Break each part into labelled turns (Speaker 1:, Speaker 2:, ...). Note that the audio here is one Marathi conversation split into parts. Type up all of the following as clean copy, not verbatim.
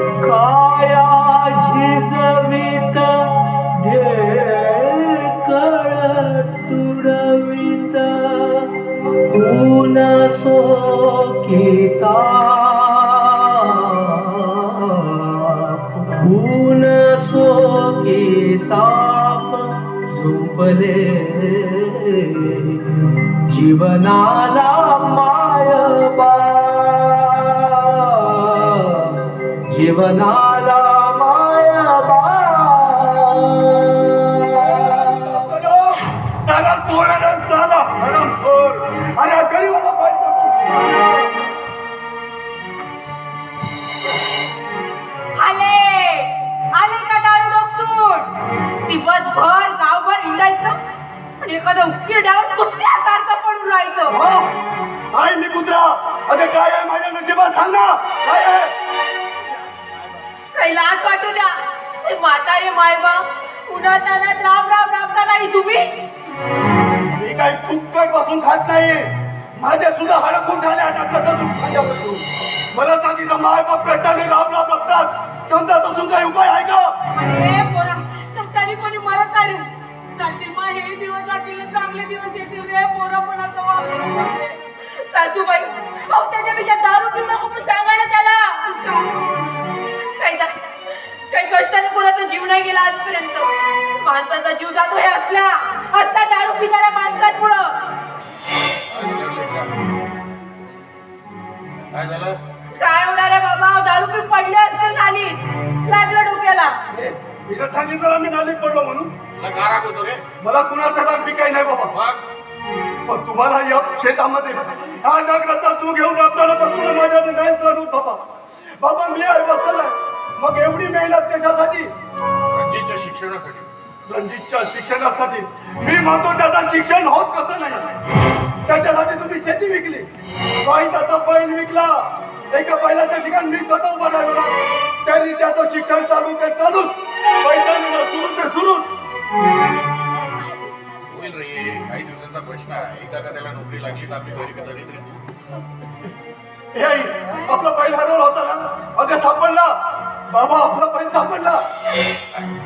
Speaker 1: काया झिजवित ढेकळ तुडवित ऊन सोकिता ऊन सोकिताप झुंपले जीवनाला मायबा जीवनाला मायबा
Speaker 2: साला सोळा साला हरामखोर अरे गरीबाला पैसा
Speaker 3: आले आले का दारू डोकसून दिवसभर गावभर हिंडायचं आणि एखादं उक्कीर डावर कुत्र्यासारखं पडून राहायचं
Speaker 2: आई मी कुत्रा अगं काय आहे माझ्या नशिबात सांग ना काय आहे
Speaker 3: काही लाज वाटू द्या ते म्हातारे मायबाप उन्हात तानात राबतात आणि तुम्ही
Speaker 2: मी काही फुकट बसून खात नाही माझ्या सुद्धा हडकून झाल्या माझ्यापासून मला सांगितलं माय बाप कट्टाने राब बघतात समजा तसून काही उपाय आहे का
Speaker 3: अरे पोरा कष्टाने कोणी मरत नाही रे. जातील मग हे दिवस जातील चांगले दिवस येतील रे पोरा कोणाचं वागणं नाही. सासूबाई अहो त्याच्यापेक्षा दारू पिऊ नको म्हणून सांगा ना त्याला काही कष्टाने कोणाचा जीव नाही गेला आजपर्यंत माणसाचा जीव जातो हे असल्या दारू पिणाऱ्या माणसांमुळं काय होणार आहे बाबा दारू पिऊन पडले असतील नालीत लागलं डोक्याला
Speaker 2: तिला सांगितलं मी नालीत पडलो म्हणून मला कुणाचा राग बी काही नाही बाबा पण तुम्हाला या शेतामध्ये हा नगराचा तू घेऊन राबताना बघतो माझ्याने नाही सहन होत बाबा बाबा मी आहे बसलाय मग एवढी मेहनत कशासाठी रणजितच्या शिक्षणासाठी मी म्हणतो त्याचं शिक्षण होत कसं नाही त्याच्यासाठी तुम्ही शेती विकली बाई त्याचा बैल विकला एका बैलाच्या ठिकाणी मी स्वतः उभा राहिलो त्यांनी त्याचं शिक्षण चालू ते चालूच पैसा निघा सुरू ते सुरूच
Speaker 4: होईल रे काही दिवसांचा प्रश्न आहे एकदा का त्याला नोकरी लागली तर आपली घरी कधी
Speaker 2: हे आई, आपला बैल हरवला होता ना अगं सापडला बाबा आपला बैल सापडला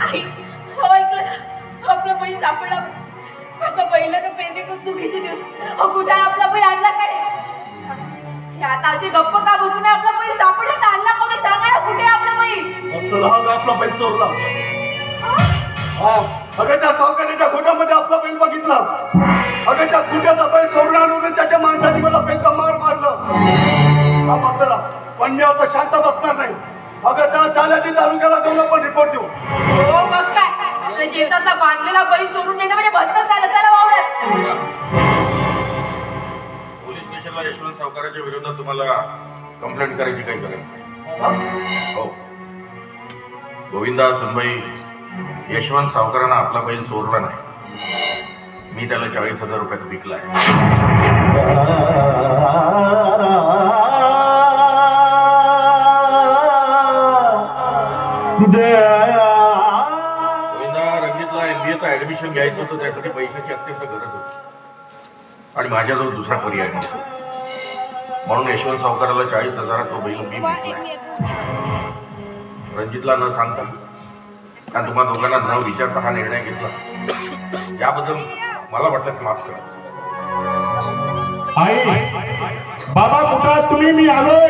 Speaker 3: आई हो ऐकलं आपला बैल सापडला आता पहिलं तर पेरणी करून चुकीचे दिवस कुठे आपला बैल आणला काय आता असे गप्प का बसून आपला बैल सापडला तर आणला कोणी सांगा ना कुठे आपला बैल
Speaker 2: असं आपला बैल चोरला हा अगं त्या सावकाराच्या खोट्यामध्ये आपला बैल बघितला अगं त्या खुट्याचा बैल सोडून आणून त्याच्या माणसाने मला बेलचा मार मारला हा बसला पण मी आता शांत बसणार नाही अगं त्या साल्याची तालुक्याला जाऊन आपण रिपोर्ट देऊ
Speaker 3: हो मग काय आपल्या शेतातला बांधलेला बैल चोरून नेणं म्हणजे भलतंच झालं त्याला वावड्यात
Speaker 4: पोलीस स्टेशनला यशवंत सावकाराच्या विरोधात तुम्हाला कंप्लेंट करायची काही गरज नाही हो गोविंदा सुनबाई यशवंत सावकारांना आपला बैल चोरला नाही मी त्याला 40,000 रुपयात विकलाय गोविंदा रंगीतला MBA ऍडमिशन घ्यायचं होतं त्यासाठी पैशाची अत्यंत गरज होती आणि माझ्याजवळ दुसरा पर्याय नव्हता म्हणून यशवंत सावकाराला 40,000 तो बैल मी विकलाय रणजितला न सांगता आणि तुम्हा दोघांना न विचारता हा निर्णय घेतला याबद्दल मला वाटल्यास माफ करा
Speaker 1: आई बाबा कुठं तुम्ही मी आलोय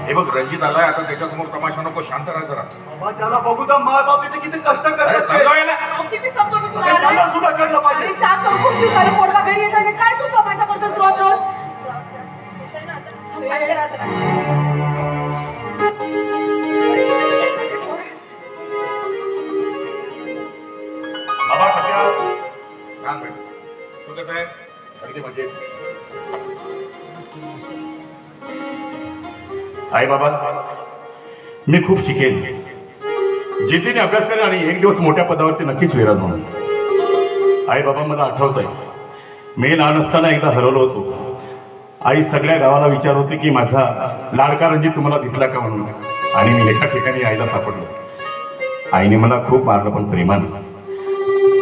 Speaker 4: हे बघ रणजित आलाय आता त्याच्यासमोर तमाशा नको शांत राहा जरा
Speaker 2: बाबा त्याला बघू तर माय बाप इथे किती कष्ट
Speaker 4: अरे
Speaker 2: करतात
Speaker 4: समजावं ना.
Speaker 3: किती समजून
Speaker 2: त्याला सुद्धा कळलं पाहिजे
Speaker 3: शांत खूप दिवसाला पोरगा घरी येत आणि काय तू तमाशा करतोस रोज रोज
Speaker 4: बाबा कसे आहात छान बेटा तू कसं आहे अगदी मजेत
Speaker 5: आई बाबा मी खूप शिकेन जिद्दीने अभ्यास करेन आणि एक दिवस मोठ्या पदावरती नक्कीच विराज म्हणून आई बाबा मला आठवत आहे मी लहान असताना एकदा हरवलो होतो आई सगळ्या गावाला विचार होते की माझा लाडका रणजित तुम्हाला दिसला का म्हणून आणि मी एका ठिकाणी आईला सापडलो आईने मला खूप मारलं पण प्रेमाने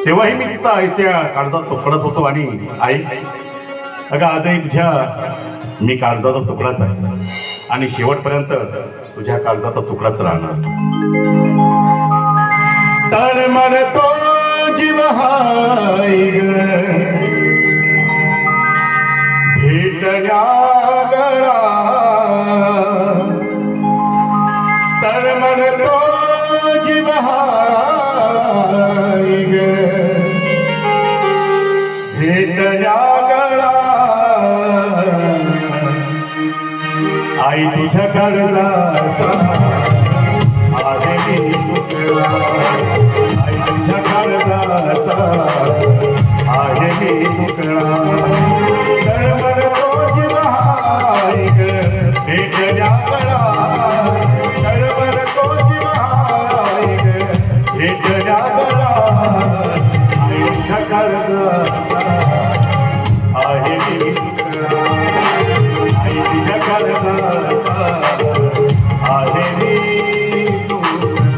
Speaker 5: तेव्हाही मी तिचा आईच्या काळजात तुकडत होतो आणि आई अगं आजही तुझ्या मी काळजाचा तुकडाच आहे आणि शेवटपर्यंत तुझ्या काळजाचा तुकडाच राहणार. तर म्हणतो जीव हाय ग भेटल्या गळा, तर म्हणतो जीव हाय ग भेटल्या गळा. आई तुझ्या काळजाचा आहे मी तुकडा, आई तुझ्या काळजाचा आहे मी तुकडा. तर म्हणतो जीव हाय ग भेटल्या गळा, तर म्हणतो जीव हाय ग भेटल्या गळा. आई तुझ्या काळजाचा आहे मी तुकडा, आई तुझ्या काळजाचा आहे मी तुकडा.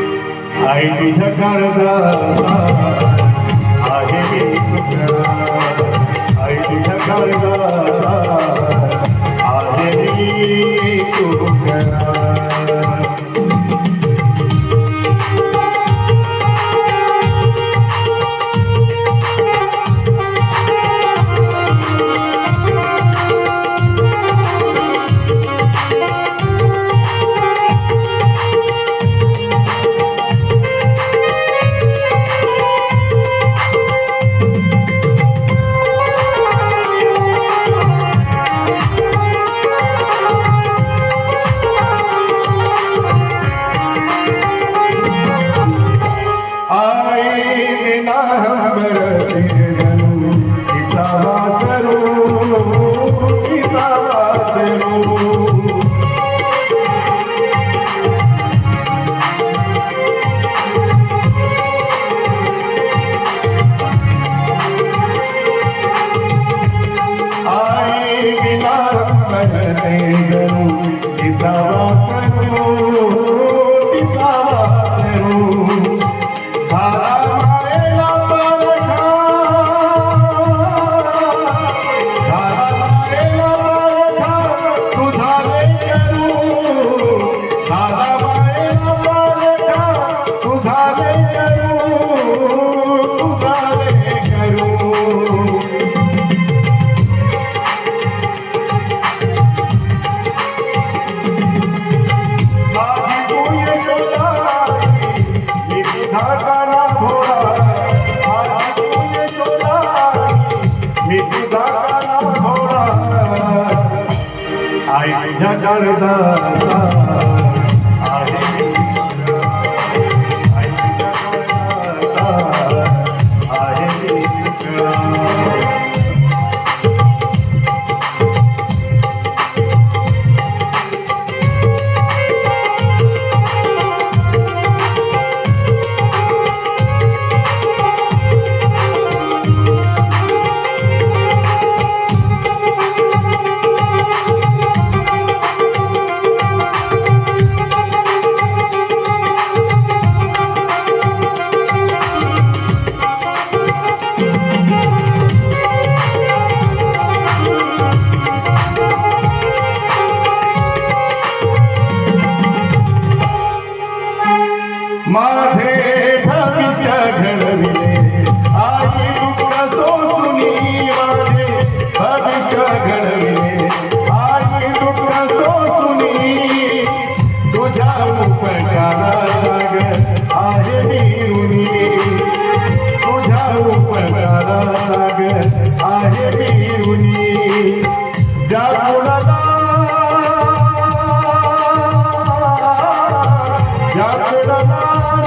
Speaker 5: आई तुझ्या काळजाचा आहे मी तुकडा, आई तुझ्या काळजाचा आहे मी तुकडा. आई तुझ्या काळजाचा आहे मी तुकडा, आई तुझ्या काळजाचा आहे मी तुकडा. माझे भविष्य घडविले आई दुःख सोसुनी माझे भविष्य घडविले आई दुःख सोसुनी तुझ्या उपकाराग आहे बिरुनी तुझ्या उपकाराग आहे बिरुनी ज्या कुणाला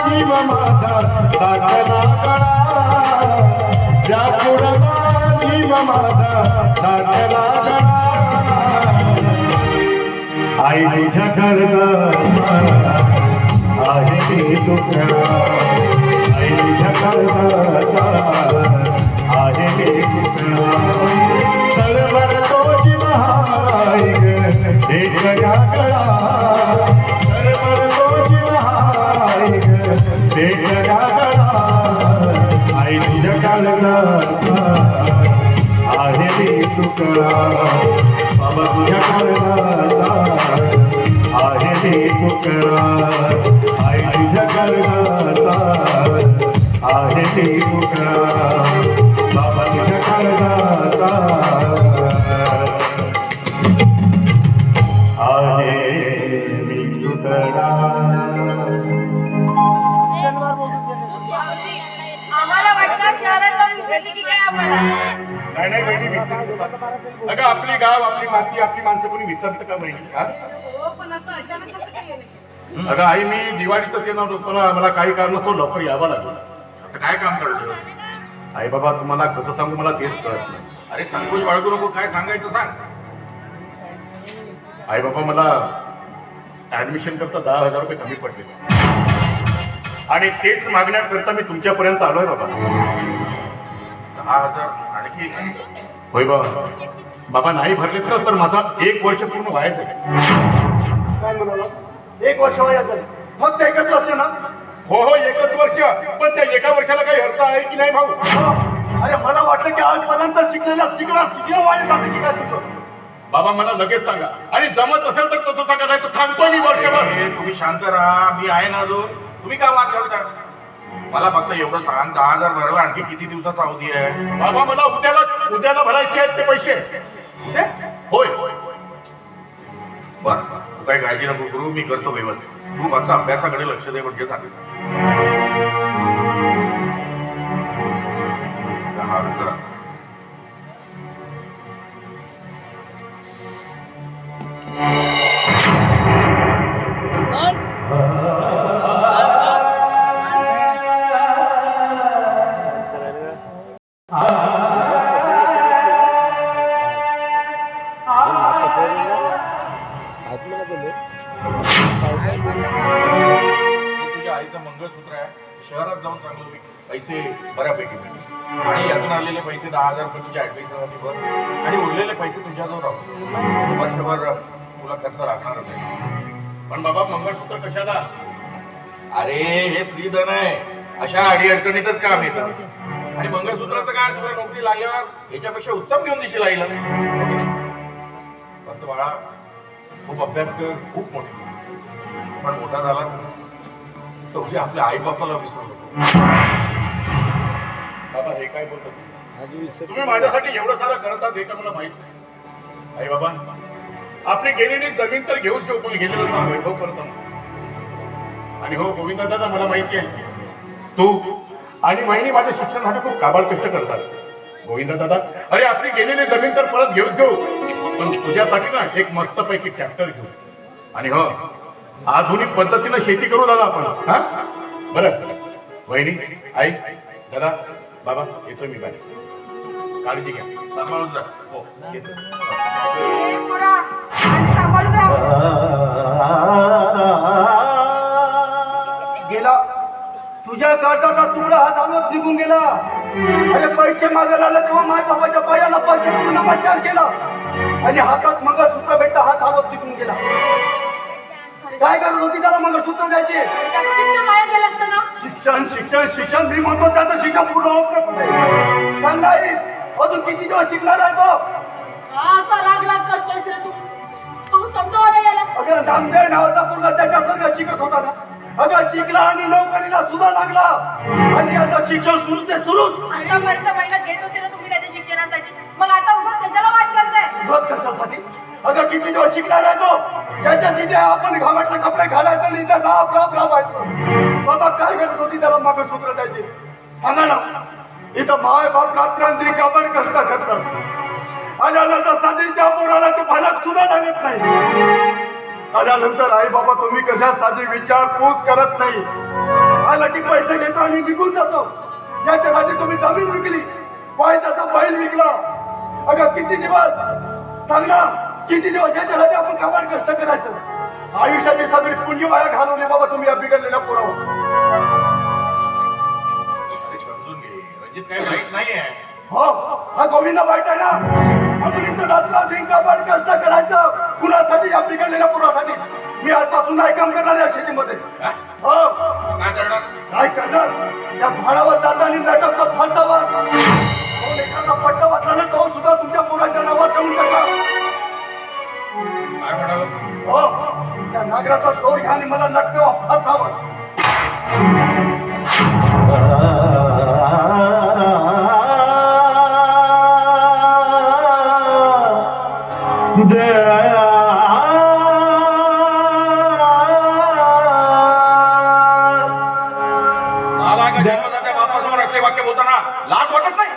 Speaker 5: जीव माझा टाकला गळा ज्या पुढला जीव माझा टाकला गळा आई तुझ्या कर्ता आहे ते तुझ्या आई तुझ्या कर्ता आहे ते तुझ्या तळवर तो जीव हाय एक गळा तळवर तो जीव हाय आई तुझ्या काळजात आहे ते तुकडा बाबा तुझ्या काळजात आहे ते तुकडा आई तुझ्या काळजात आहे ते तुकडा बाबा तुझ्या काळजात आहे मी तुकडा.
Speaker 3: आम्हाला वाटतं शहरात जाऊन विसरली की काय आम्हाला.
Speaker 5: नाही नाही बहिणी विसरतो. अगं आपली गाव आपली माती आपली माणसं कोणी विसरतं का बहिणी हा?
Speaker 3: हो, पण असं अचानक कसं काय गेलं?
Speaker 5: अगं आई मी दिवाळीतच येणार होतो ना मला काही कारणास्तव लवकर यावं लागलं.
Speaker 4: असं काय काम करतो
Speaker 5: आई बाबा तुम्हाला कसं सांगू मला तेच कळत नाही.
Speaker 4: अरे संकोच बाळगू नको काय सांगायचं सांग
Speaker 5: आई बाबा मला ऍडमिशन करता 10,000 रुपये कमी पडले आणि तेच मागण्याकरता मी तुमच्यापर्यंत आलोय बाबा.
Speaker 4: 10,000 आणखी
Speaker 5: होय बाबा बाबा नाही भरलेत ना तर माझा 1 वर्ष पूर्ण वाया जाईल.
Speaker 2: काय म्हणाला 1 वर्ष वयात झालं फक्त 1च वर्ष ना.
Speaker 5: हो हो 1च वर्ष पण त्या 1 वर्षाला काही अर्थ आहे की नाही भाऊ.
Speaker 2: अरे मला वाटलं की आजपर्यंत शिकणं वाढत जातं की काय तुझं.
Speaker 5: बाबा मला लगेच सांगा आणि जमत असेल तर तसं सांगा नाही तर थांबतोय मी वर्षभर.
Speaker 4: अरे, तुम्ही शांत राहा मी आहे ना अजून तुम्ही काय वाद घालता मला फक्त एवढं सांग 10,000 भरायला आणखी किती दिवसाचा अवधी आहे
Speaker 5: बाबा मला उद्याला भरायचे आहेत ते पैसे. होय
Speaker 4: बर तू काही काळजी नको करू मी करतो व्यवस्थित तू फक्त अभ्यासाकडे लक्ष दे म्हणजे चालेल 10,000 तुझ्या आईचं मंगळसूत्र आहे शहरात जाऊन चांगलं पैसे बऱ्यापैकी मिळतील आणि यातून आलेले पैसे 10,000 रुपये तुझ्या ऍडमिशनसाठी भर आणि उरलेले पैसे तुझ्याजवळ राहू वर्षभर तुला खर्च लागणार नाही.
Speaker 5: पण बाबा मंगळसूत्र कशाला.
Speaker 4: अरे हे स्त्रीधन आहे अशा अडीअडचणीतच काम येतं आणि मंगळसूत्राचं काय तुला नोकरी लागल्यावर याच्यापेक्षा उत्तम घेऊन दिशी लागलं फक्त बाळा खूप अभ्यास कर खूप मोठी पण मोठा झाला तर उद्या आपल्या आई बापाला विसरू नको.
Speaker 5: बाबा हे काय बोलतो तुम्ही माझ्यासाठी एवढं सारं करतात हे का मला माहित नाही. आई बाबा आपली गेलेली जमीन तर घेऊच घेऊ पण गेलेलं नाव वैभव परत आणू. आणि हो गोविंदा दादा मला माहिती आहे तू आणि वहिनी माझ्या शिक्षणासाठी खूप काबाड कष्ट करतात. गोविंदा दादा अरे आपली गेलेली जमीन तर परत घेऊच घेऊ पण तुझ्यासाठी ना एक मस्तपैकी ट्रॅक्टर घेऊ आणि हो आधुनिक पद्धतीनं शेती करू दादा आपण हा बरं. वहिनी आई दादा बाबा येतो मी बाहेर काळजी घ्या.
Speaker 4: सांभाळून जा
Speaker 5: हो येतो.
Speaker 3: ए, पोरा, आणि सांभाळून राहा.
Speaker 2: गेला तुझ्या काटाचा तुकडा हात हलवत निघून गेला. अरे पैसे मागायला आला तेव्हा माय बाबाच्या पायाला पैसे करून नमस्कार केला आणि हातात मंगळसूत्र भेटता हात हलवत निघून गेला. काय करत होती त्याला मंगळसूत्र द्यायचे.
Speaker 3: त्याचं शिक्षण वाया गेलं असतं ना.
Speaker 2: शिक्षण शिक्षण शिक्षण मी म्हणतो त्याचं शिक्षण पूर्ण होत कसं सांग नाही अजून किती दिवस शिकणार आहे तो.
Speaker 3: हा, असा राग करतोयस रे तू. तू समजावा नाही याला.
Speaker 2: अगं नामदेव नावाचा मुलगा त्याच्यासारखा शिकत होता ना अगं शिकला आणि नोकरीला सुद्धा लागला आणि आता शिक्षण सुरू ते सुरूच.
Speaker 3: आतापर्यंत मेहनत घेत होते ना तुम्ही त्याच्या शिक्षणासाठी, मग आता उगाच कशाला वाद करताय?
Speaker 2: बस कशासाठी? अगं किती दिवस शिकणार आहे तो? ज्याच्यासाठी आपण घामाटले कपडे घालायचं नाही तर राबायचं. बाबा काय करत होती त्याला मागे सूत्र द्यायची? सांगा ना. इथं माय बाप रात्रांती आपण कष्ट करतात आल्यानंतर साधीच्या पोराला ते फलक सुद्धा लागत नाही. आल्यानंतर आई बाबा तुम्ही कशा साधी विचारपूस करत नाही. आला की पैसे घेतो आणि निघून जातो. याच्यासाठी तुम्ही जमीन विकली, वायद्याचा बैल विकला. अगं किती दिवस सांग ना, किती दिवस याच्यासाठी आपण कमाल कष्ट करायचं? आयुष्याची सगळी पुंजी वाया घालवली बाबा तुम्ही या बिघडलेल्या पोरावर.
Speaker 4: समजून घे, रंजित काही माहित नाहीये.
Speaker 2: हो, हा गोविंद वाईट आहे ना. म्हणून इथं रात्र कमाल कष्ट करायचं कुणासाठी? या बिघडलेल्या पोरासाठी. मी आजपासून नाही काम करणार या शेतीमध्ये.
Speaker 4: हा?
Speaker 2: हो,
Speaker 4: काय करणार?
Speaker 2: काय करणार? त्या झाडावर जाताना लटकतो फलसावर. तो एखादा पट्टा वाचला ना तो सुद्धा तुमच्या पोराच्या नावावर देऊन टाका.
Speaker 4: काय म्हणाल?
Speaker 2: हो, त्या नागराचा दोर घ्या आणि मला लटकवा फलसावर.
Speaker 4: मला का जन्मदात्या बापासमोर असले वाक्य बोलताना लाज वाटत नाही?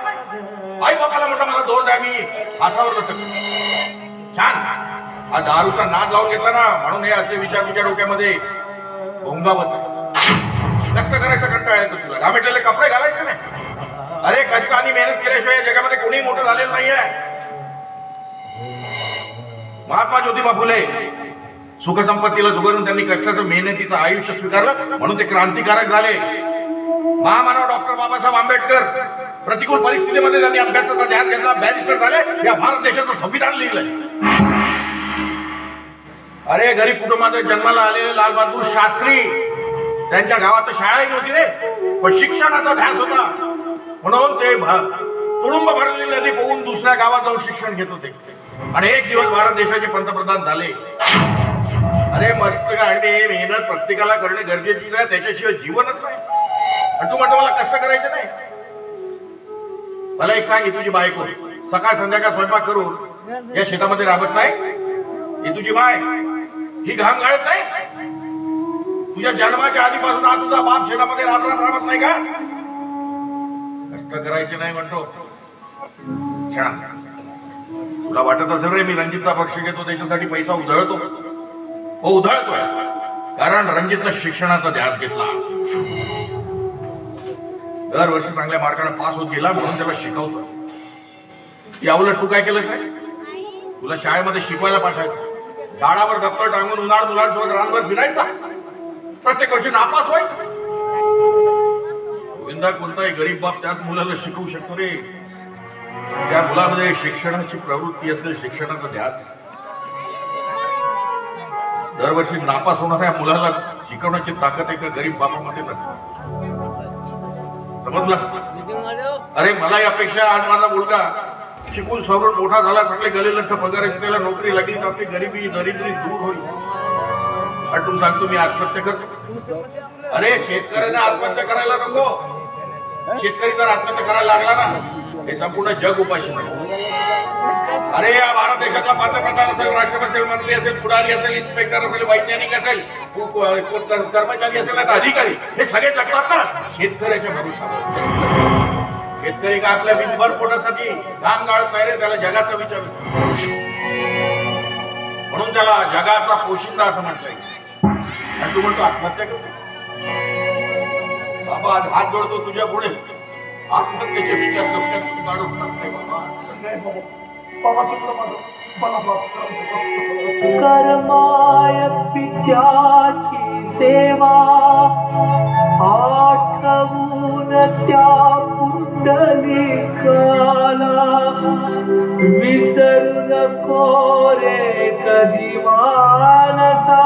Speaker 4: आई बापाला मोठा मला दोर द्या, मी फासावर लटकतो. छान. हा दारूचा नाद लावून घेतला ना, म्हणून हे असले विचार तुझ्या डोक्यामध्ये भोंगावत. कष्ट करायचा कंटाळा येतो तुला. घामेटलेले कपडे घालायचे नाही. अरे कष्ट आणि मेहनत केल्याशिवाय या जगामध्ये कोणी मोठं झालेलं नाहीये. महात्मा ज्योतिबा फुले सुखसंपत्तीला जुगारून त्यांनी कष्टाचं मेहनतीचं आयुष्य स्वीकारलं, म्हणून ते क्रांतिकारक झाले. महामानव डॉक्टर बाबासाहेब आंबेडकर प्रतिकूल परिस्थितीमध्ये त्यांनी अभ्यासाचा ध्यास घेतला, बॅरिस्टर झाले, या भारत देशाचं संविधान लिहिलंय. अरे गरीब कुटुंबात जन्माला आलेले लालबहादूर शास्त्री, त्यांच्या गावात शाळाही नव्हती रे, पण शिक्षणाचा ध्यास होता, म्हणून ते तुडुंब भरलेली नदी पोहून दुसऱ्या गावात जाऊन शिक्षण घेत होते आणि एक दिवस भारत देशाचे पंतप्रधान झाले. अरे मस्त गाडी मेहनत प्रत्येकाला करणे गरजेचीच आहे, त्याच्याशिवाय जीवनच नाही. आणि तू म्हणतो मला कष्ट करायचे नाही. मला एक सांग, ही तुझी बायको सकाळ संध्याकाळ स्वयंपाक करून या शेतामध्ये राबत नाही? ही तुझी माय, ही घाम गाळत नाही? तुझ्या जन्माच्या आधीपासून हा तुझा बाप शेतामध्ये राबत नाही का? कष्ट करायचे नाही म्हणतो. छान. तुला वाटत असेल रे मी रणजितचा पक्ष घेतो त्याच्यासाठी पैसा उधळतो. हो उधळतोय, कारण रणजितनं शिक्षणाचा ध्यास घेतला. दरवर्षी चांगल्या मार्काने पास होत गेला म्हणून त्याला शिकवतो. याउलट तू काय केलंस नाही? तुला शाळेमध्ये शिकवायला पाठवायचं, झाडावर दप्तर टांगून उन्हाळ मुलांसोबत रानभर फिरायचा, प्रत्येक वर्षी नापास व्हायचं. गोविंदा कोणताही गरीब बाप त्याच मुलाला शिकवू शकतो रे. त्या मुलामध्ये शिक्षणाची प्रवृत्ती असेल, शिक्षणाचा ध्यास. दरवर्षी नापास होणाऱ्या मुलाला शिकवण्याची ताकद एका गरीब बापामध्ये नसते. समजलं? अरे मला यापेक्षा आज माझा मुलगा शिकून सवरून मोठा झाला, चांगले गलेलठ्ठ पगाराची त्याला नोकरी लागली तर आपली गरिबी दरिद्री दूर होईल. आणि तू सांगतो मी आत्महत्या करतो? अरे शेतकऱ्याने आत्महत्या करायला नको. शेतकरी जर आत्महत्या करायला लागला ना, हे संपूर्ण जग उपाशी पडेल. अरे या भारत देशातला पंतप्रधान असेल, राष्ट्रपती असेल, मंत्री असेल, पुढारी असेल, इन्स्पेक्टर असेल, वैज्ञानिक असेल, कर्मचारी असेल, अधिकारी, हे सगळे जगतात ना शेतकऱ्याच्या भरोशावर. शेतकरी का आपल्या वीजभर पोटासाठी घाम गाळत नाही रे, त्याला जगाचा विचार असतो. म्हणून त्याला जगाचा पोशिंदा असं म्हटलंय. आणि तू म्हणतो आत्महत्या करतो? बाबा आज हात जोडतो तुझ्या पुढे, आत्महत्येचे विचार डोक्यातून काढून टाकले बाबा.
Speaker 2: बाबा चुकलं माझं, मला माफ कर.
Speaker 1: कर्माय पित्याची सेवा आठवून त्या पुंडलिकाला विसरू नको रे कधी मानसा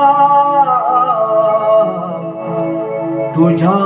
Speaker 1: तुझ्या